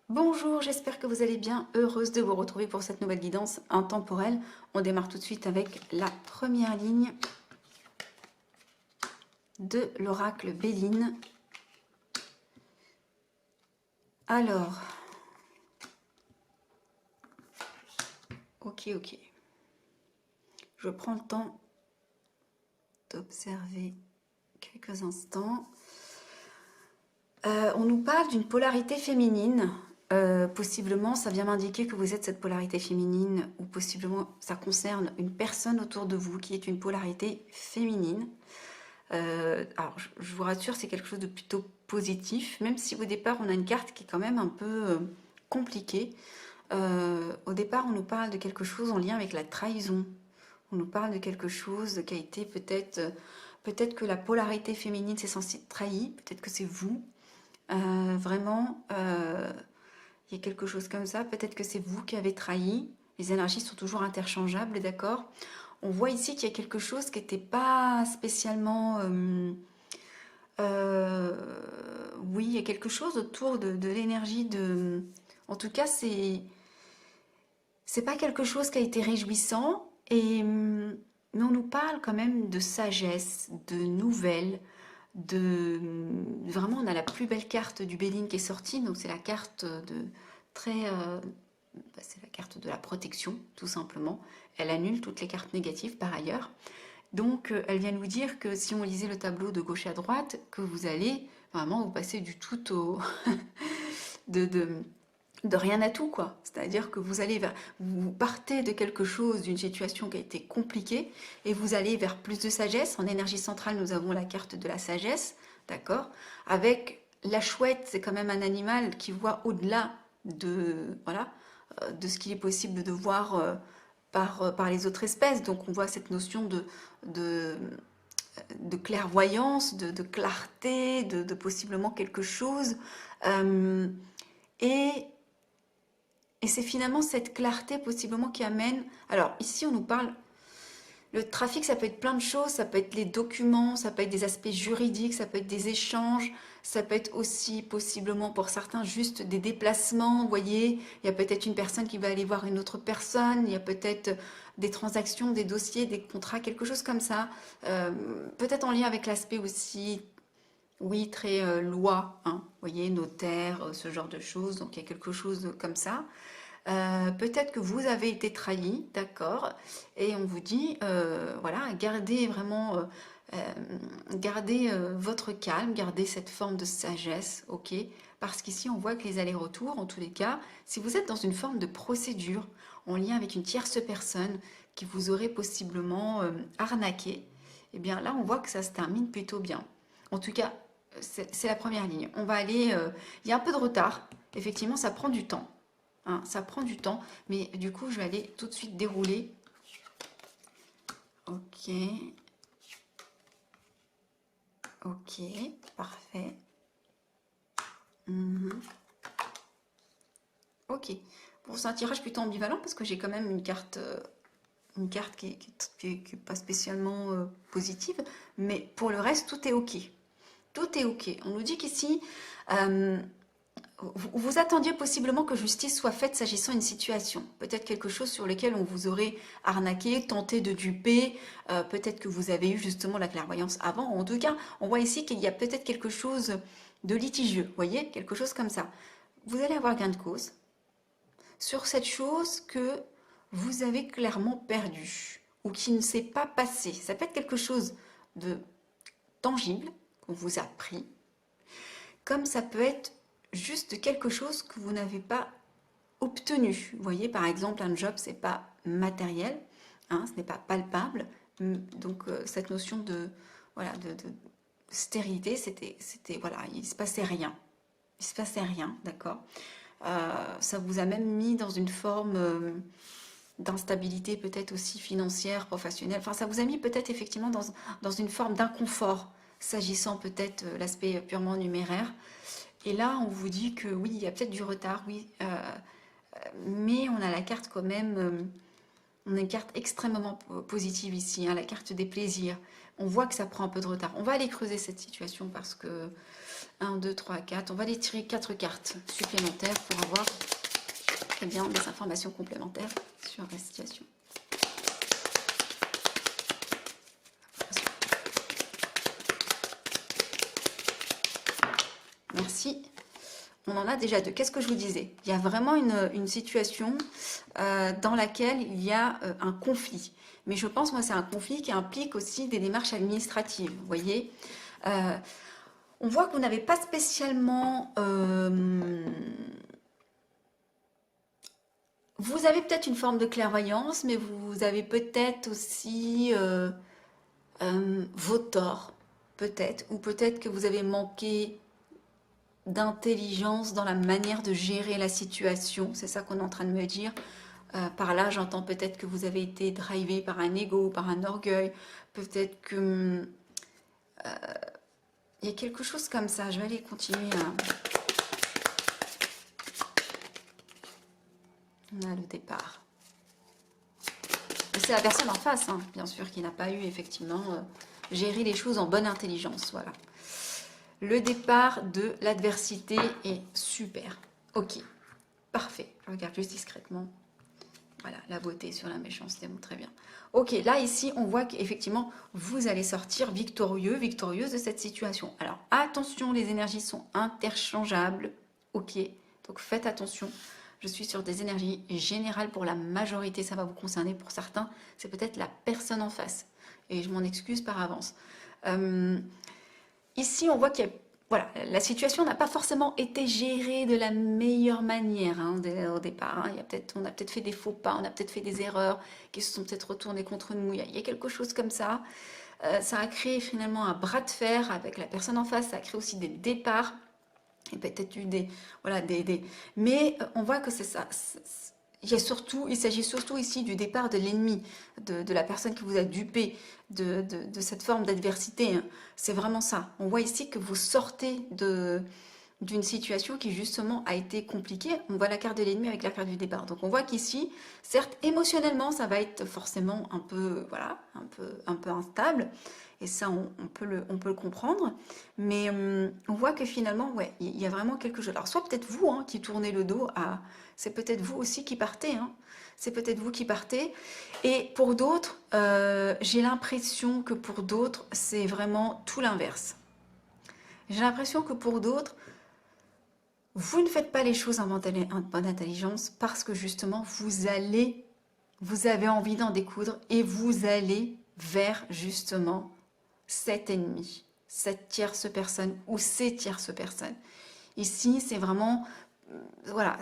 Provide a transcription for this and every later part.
Bonjour, j'espère que vous allez bien. Heureuse de vous retrouver pour cette nouvelle guidance intemporelle. On démarre tout de suite avec la première ligne de l'oracle Béline. Alors, ok. Je prends le temps d'observer quelques instants. On nous parle d'une polarité féminine. Possiblement, ça vient m'indiquer que vous êtes cette polarité féminine, ou possiblement ça concerne une personne autour de vous qui est une polarité féminine. Alors, je vous rassure, c'est quelque chose de plutôt positif, même si au départ, on a une carte qui est quand même un peu compliquée. Au départ, on nous parle de quelque chose en lien avec la trahison. On nous parle de quelque chose qui a été peut-être que la polarité féminine s'est sentie trahie, peut-être que c'est vous. Vraiment, il y a quelque chose comme ça. Peut-être que c'est vous qui avez trahi. Les énergies sont toujours interchangeables, d'accord? On voit ici qu'il y a quelque chose qui n'était pas spécialement... oui, il y a quelque chose autour de l'énergie de... En tout cas, c'est pas quelque chose qui a été réjouissant. Mais on nous parle quand même de sagesse, de nouvelles, vraiment, on a la plus belle carte du Béline qui est sortie, donc c'est la carte de très... c'est la carte de la protection, tout simplement. Elle annule toutes les cartes négatives par ailleurs. Donc, elle vient nous dire que si on lisait le tableau de gauche à droite, que vous allez vraiment vous passer du tout au... de, de, de rien à tout, quoi. C'est-à-dire que vous partez de quelque chose, d'une situation qui a été compliquée, et vous allez vers plus de sagesse. En énergie centrale, nous avons la carte de la sagesse, d'accord? Avec la chouette, c'est quand même un animal qui voit au-delà voilà, de ce qu'il est possible de voir par les autres espèces. Donc on voit cette notion de, de clairvoyance, de clarté, de possiblement quelque chose. Euh, et et c'est finalement cette clarté possiblement qui amène... Alors ici on nous parle... Le trafic, ça peut être plein de choses, ça peut être les documents, ça peut être des aspects juridiques, ça peut être des échanges, ça peut être aussi possiblement pour certains juste des déplacements, vous voyez, il y a peut-être une personne qui va aller voir une autre personne, il y a peut-être des transactions, des dossiers, des contrats, quelque chose comme ça. Peut-être en lien avec l'aspect aussi, oui, très loi, hein, vous voyez, notaire, ce genre de choses, donc il y a quelque chose comme ça. Peut-être que vous avez été trahi, d'accord, et on vous dit, voilà, gardez vraiment, gardez votre calme, gardez cette forme de sagesse, ok, parce qu'ici on voit que les allers-retours, en tous les cas, si vous êtes dans une forme de procédure en lien avec une tierce personne qui vous aurait possiblement arnaqué, eh bien là on voit que ça se termine plutôt bien. En tout cas, c'est la première ligne. On va aller, il y a un peu de retard, effectivement ça prend du temps. Hein, ça prend du temps, mais du coup, je vais aller tout de suite dérouler. Ok. Ok, parfait. Mhm. Ok. Bon, c'est un tirage plutôt ambivalent parce que j'ai quand même une carte qui est pas spécialement positive, mais pour le reste, tout est ok. Tout est ok. On nous dit qu'ici, euh, vous attendiez possiblement que justice soit faite s'agissant d'une situation. Peut-être quelque chose sur lequel on vous aurait arnaqué, tenté de duper. Peut-être que vous avez eu justement la clairvoyance avant. En tout cas, on voit ici qu'il y a peut-être quelque chose de litigieux. Vous voyez, quelque chose comme ça. Vous allez avoir gain de cause sur cette chose que vous avez clairement perdue ou qui ne s'est pas passée. Ça peut être quelque chose de tangible qu'on vous a pris, comme ça peut être juste quelque chose que vous n'avez pas obtenu. Vous voyez, par exemple, un job, c'est pas matériel, hein, ce n'est pas palpable. Donc, cette notion de, voilà, de stérilité, c'était, voilà, il se passait rien. Il se passait rien, d'accord. Ça vous a même mis dans une forme d'instabilité, peut-être aussi financière, professionnelle. Enfin, ça vous a mis peut-être effectivement dans une forme d'inconfort, s'agissant peut-être l'aspect purement numéraire. Et là, on vous dit que oui, il y a peut-être du retard, oui, mais on a la carte quand même On a une carte extrêmement positive ici, hein, la carte des plaisirs. On voit que ça prend un peu de retard. On va aller creuser cette situation parce que 1, 2, 3, 4. On va aller tirer 4 cartes supplémentaires pour avoir très bien des informations complémentaires sur la situation. Merci. On en a déjà deux. Qu'est-ce que je vous disais? Il y a vraiment une situation dans laquelle il y a un conflit. Mais je pense, moi, c'est un conflit qui implique aussi des démarches administratives. Vous voyez, on voit que vous n'avez pas spécialement... vous avez peut-être une forme de clairvoyance, mais vous avez peut-être aussi vos torts, peut-être. Ou peut-être que vous avez manqué d'intelligence dans la manière de gérer la situation. C'est ça qu'on est en train de me dire. Par là, j'entends peut-être que vous avez été drivé par un ego, par un orgueil. Peut-être que... il y a quelque chose comme ça. Je vais aller continuer à... On a le départ. C'est la personne en face, hein, bien sûr, qui n'a pas eu effectivement géré les choses en bonne intelligence. Voilà. Le départ de l'adversité est super. Ok, parfait. Je regarde juste discrètement. Voilà, la beauté sur la méchanceté, bon, très bien. Ok, là, ici, on voit qu'effectivement, vous allez sortir victorieux, victorieuse de cette situation. Alors, attention, les énergies sont interchangeables. Ok, donc faites attention. Je suis sur des énergies générales pour la majorité, ça va vous concerner. Pour certains, c'est peut-être la personne en face. Et je m'en excuse par avance. Ici, on voit que voilà, la situation n'a pas forcément été gérée de la meilleure manière hein, au départ. Hein. On a peut-être fait des faux pas, on a peut-être fait des erreurs qui se sont peut-être retournées contre nous. Il y a quelque chose comme ça. Ça a créé finalement un bras de fer avec la personne en face. Ça a créé aussi des départs. Et peut-être eu des... Voilà, Mais on voit que c'est ça. Il s'agit surtout ici du départ de l'ennemi, de la personne qui vous a dupé, de cette forme d'adversité. C'est vraiment ça. On voit ici que vous sortez d'une situation qui justement a été compliquée. On voit la carte de l'ennemi avec la carte du départ. Donc on voit qu'ici, certes, émotionnellement, ça va être forcément un peu, voilà, un peu instable. Et ça, on peut le comprendre. Mais on voit que finalement, ouais, il y a vraiment quelque chose. Alors, soit peut-être vous hein, qui tournez le dos à... C'est peut-être vous aussi qui partez. Hein. C'est peut-être vous qui partez. Et pour d'autres, j'ai l'impression que pour d'autres, c'est vraiment tout l'inverse. J'ai l'impression que pour d'autres, vous ne faites pas les choses en bonne intelligence parce que justement, vous avez envie d'en découdre et vous allez vers justement cet ennemi, cette tierce personne ou ces tierces personnes. Ici, c'est vraiment, voilà,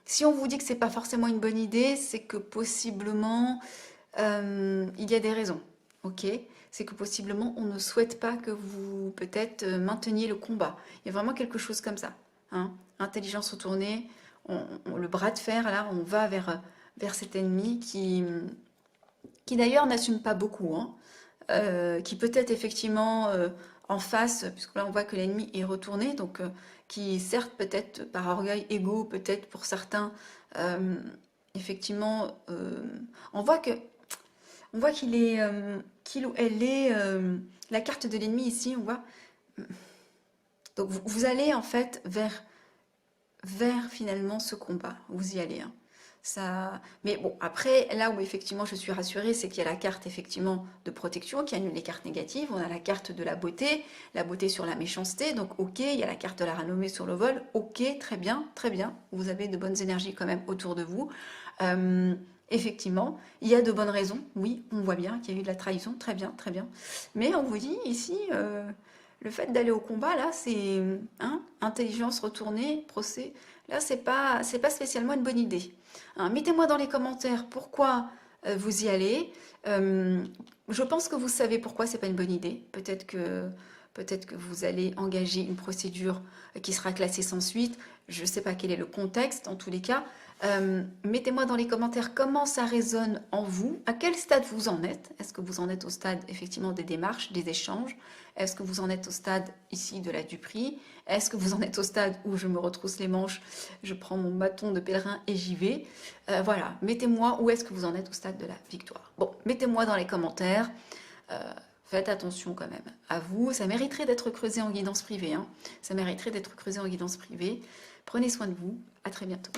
si on vous dit que c'est pas forcément une bonne idée, c'est que possiblement, il y a des raisons, ok? C'est que possiblement, on ne souhaite pas que vous, peut-être, mainteniez le combat. Il y a vraiment quelque chose comme ça, hein? Intelligence retournée, le bras de fer, là, on va vers cet ennemi qui d'ailleurs n'assume pas beaucoup, hein? Qui peut-être effectivement en face, puisque là on voit que l'ennemi est retourné, donc qui certes peut-être par orgueil, ego, peut-être pour certains, effectivement, on voit qu'il est, qu'il ou elle est, la carte de l'ennemi ici, on voit, donc vous allez en fait vers finalement ce combat, vous y allez, hein. Ça... Mais bon, après, là où effectivement je suis rassurée, c'est qu'il y a la carte effectivement de protection qui annule les cartes négatives. On a la carte de la beauté sur la méchanceté. Donc ok, il y a la carte de la renommée sur le vol. Ok, très bien, très bien. Vous avez de bonnes énergies quand même autour de vous. Effectivement, il y a de bonnes raisons. Oui, on voit bien qu'il y a eu de la trahison. Très bien, très bien. Mais on vous dit ici... le fait d'aller au combat, là, c'est hein, intelligence retournée, procès. Là, c'est pas spécialement une bonne idée. Hein, mettez-moi dans les commentaires pourquoi vous y allez. Je pense que vous savez pourquoi c'est pas une bonne idée. Peut-être que peut-être que vous allez engager une procédure qui sera classée sans suite. Je ne sais pas quel est le contexte, en tous les cas. Mettez-moi dans les commentaires comment ça résonne en vous, à quel stade vous en êtes. Est-ce que vous en êtes au stade effectivement des démarches, des échanges? Est-ce que vous en êtes au stade ici de la duperie? Est-ce que vous en êtes au stade où je me retrousse les manches, je prends mon bâton de pèlerin et j'y vais? Voilà, mettez-moi où est-ce que vous en êtes au stade de la victoire. Bon, mettez-moi dans les commentaires. Faites attention quand même à vous, ça mériterait d'être creusé en guidance privée, hein. Ça mériterait d'être creusé en guidance privée. Prenez soin de vous, à très bientôt.